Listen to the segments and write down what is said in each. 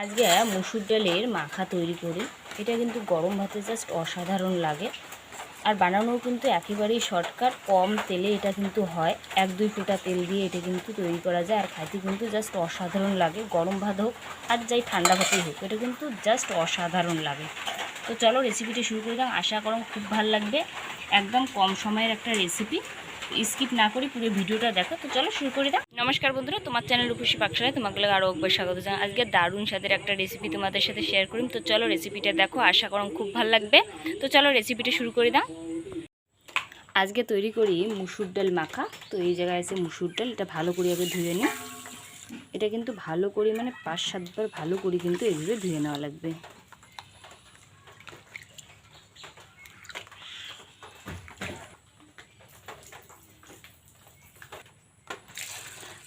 আজকে মুসুর ডালের মাখা তৈরি করি। এটা কিন্তু গরম ভাতে জাস্ট অসাধারণ লাগে, আর বানানোও কিন্তু একেবারেই শর্টকাট, কম তেলে এটা কিন্তু হয়। 1-2 ফোঁটা তেল দিয়ে এটা কিন্তু তৈরি করা যায়, আর খাইতে কিন্তু জাস্ট অসাধারণ লাগে। গরম ভাত হোক আর যাই ঠান্ডা ভাতেই হোক, এটা কিন্তু জাস্ট অসাধারণ লাগে। তো চলো রেসিপিটা শুরু করে দাও। আশা করো খুব ভালো লাগবে, একদম কম সময়ের একটা রেসিপি। স্কিপ না করি পুরো ভিডিওটা দেখো। তো চলো শুরু করে দাও। নমস্কার বন্ধুরা, তোমার চ্যানেল রূপসী পাকশালায় তোমাকে আরও একবার স্বাগত জানাই। আজকে দারুণ স্বাদের একটা রেসিপি তোমাদের সাথে শেয়ার করি। তো চলো রেসিপিটা দেখো, আশা করো খুব ভালো লাগবে। তো চলো রেসিপিটা শুরু করে দাও। আজকে তৈরি করি মুসুর ডাল মাখা। তো এই জায়গায় আছে মুসুর ডাল, এটা ভালো করে আগে ধুয়ে নিই। এটা কিন্তু ভালো করে 5-7 বার ভালো করে কিন্তু এইভাবে ধুয়ে নেওয়া লাগবে।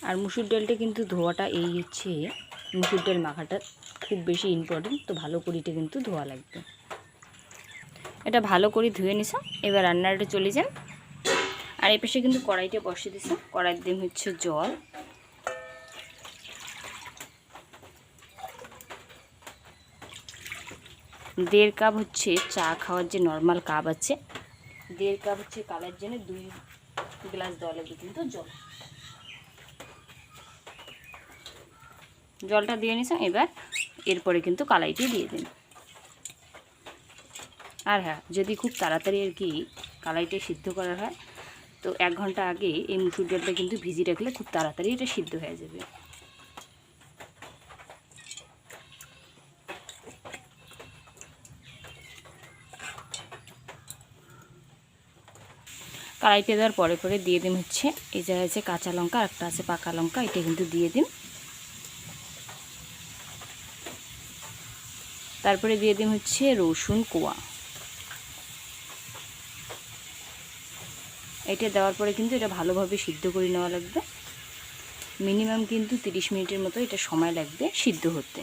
আর মুসুর ডালটা কিন্তু ধোয়াটা মুসুর ডাল মাখাটা খুব বেশি ইম্পর্টেন্ট। তো ভালো করে এটা কিন্তু ধোয়া লাগবে। এটা ভালো করে ধুয়ে নিছ। এবার রান্নাটা চলে যান। আর এই পাশে কিন্তু কড়াইটা বসিয়ে দিছে। কড়াই দিয়ে হচ্ছে জল, দেড় কাপ হচ্ছে চা খাওয়ার যে নর্মাল কাপ আছে, 1.5 কাপ হচ্ছে কালার জন্য 2 গ্লাস দেওয়া লাগবে কিন্তু জলটা দিয়ে নিছ। এবার এরপরে কিন্তু কালাইটি দিয়ে দিন। আর হ্যাঁ, যদি খুব তাড়াতাড়ি আর কি কালাইটা সিদ্ধ করা হয়, তো 1 ঘন্টা আগে এই মুসুর ডালটা কিন্তু ভিজিয়ে রাখলে খুব তাড়াতাড়ি এটা সিদ্ধ হয়ে যাবে। কড়াইতে দেওয়ার পরে পরে দিয়ে দিন হচ্ছে এই জায়গায় আছে কাঁচা লঙ্কা, আর একটা আছে পাকা লঙ্কা, এটা কিন্তু দিয়ে দিন। তারপরে দিয়ে দিন হচ্ছে রসুন কোয়া। এটা দেওয়ার পরে কিন্তু এটা ভালোভাবে সিদ্ধ করে নেওয়া লাগবে। মিনিমাম কিন্তু 30 মিনিটের মতো এটা সময় লাগবে সিদ্ধ হতে।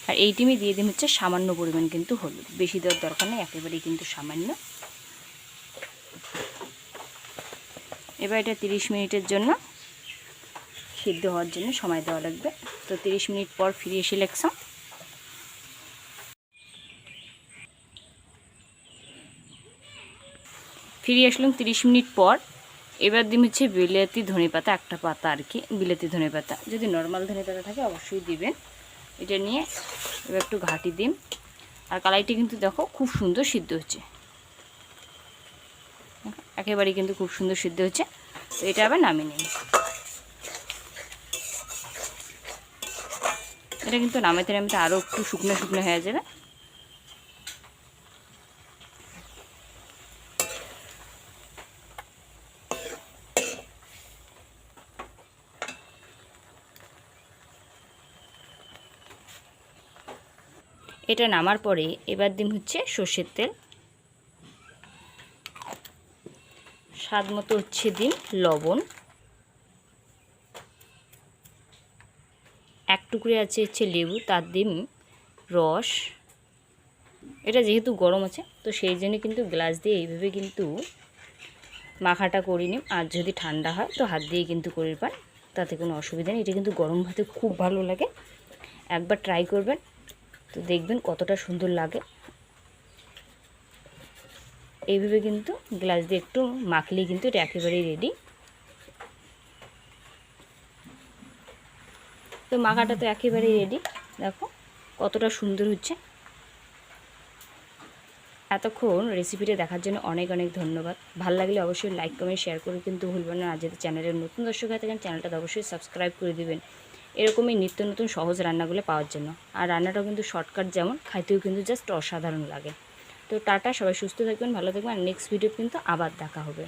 আর এই টাইমে দিয়ে দিন হচ্ছে সামান্য পরিমাণ কিন্তু হলুদ, বেশি দেওয়ার দরকার নেই, একেবারেই কিন্তু সামান্য। এবার এটা 30 মিনিটের জন্য সিদ্ধ হওয়ার জন্য সময় দেওয়া লাগবে। তো 30 মিনিট পর ফিরে এসে লাগলাম। ফিরে আসলাম 30 মিনিট পর। এবার দিন হচ্ছে বিলাতি ধনেপাতা, একটা পাতা আর কি, বিলাতি ধনেপাতা। যদি নর্মাল ধনেপাতা থাকে অবশ্যই দিবেন। এটা নিয়ে এবার একটু ঘাঁটি দিন। আর কড়াইটি কিন্তু দেখো খুব সুন্দর সিদ্ধ হচ্ছে, একেবারেই কিন্তু খুব সুন্দর সিদ্ধ হচ্ছে। তো এটা আবার নামিয়ে নিন। এটা কিন্তু নামাতে নামাতে আরও একটু শুকনো শুকনো হয়ে যাবে। এটা নামার পরে এবার দিন হচ্ছে সর্ষের তেল, স্বাদ মতো হচ্ছে দিন লবণ, 1 টুকরে আছে হচ্ছে লেবু, তার দিন রস। এটা যেহেতু গরম আছে তো সেই জন্য কিন্তু গ্লাস দিয়ে এইভাবে কিন্তু মাখাটা করে নিন। আর যদি ঠান্ডা হয় তো হাত দিয়ে কিন্তু করে পান, তাতে কোনো অসুবিধা নেই। এটা কিন্তু গরম ভাতে খুব ভালো লাগে, একবার ট্রাই করবেন তো দেখবেন কতটা সুন্দর লাগে। এইভাবে কিন্তু গ্লাস দিয়ে একটু মাখলেই কিন্তু এটা একেবারেই রেডি। তো মাখাটা তো একেবারেই রেডি, দেখো কতটা সুন্দর হচ্ছে। এতক্ষণ রেসিপিটা দেখার জন্য অনেক অনেক ধন্যবাদ। ভালো লাগলে অবশ্যই লাইক কমেন্ট শেয়ার করে কিন্তু ভুলবেন না। আর যদি চ্যানেলের নতুন দর্শক হয়ে থাকেন চ্যানেলটা অবশ্যই সাবস্ক্রাইব করে দিবেন, এরকমই নিত্য নতুন সহজ রান্নাগুলো পাওয়ার জন্য। আর রান্নাটাও কিন্তু শর্টকাট, যেমন খাইতেও কিন্তু জাস্ট অসাধারণ লাগে। তো টাটা, সবাই সুস্থ থাকবেন, ভালো থাকবেন। আর নেক্সট ভিডিও কিন্তু আবার দেখা হবে।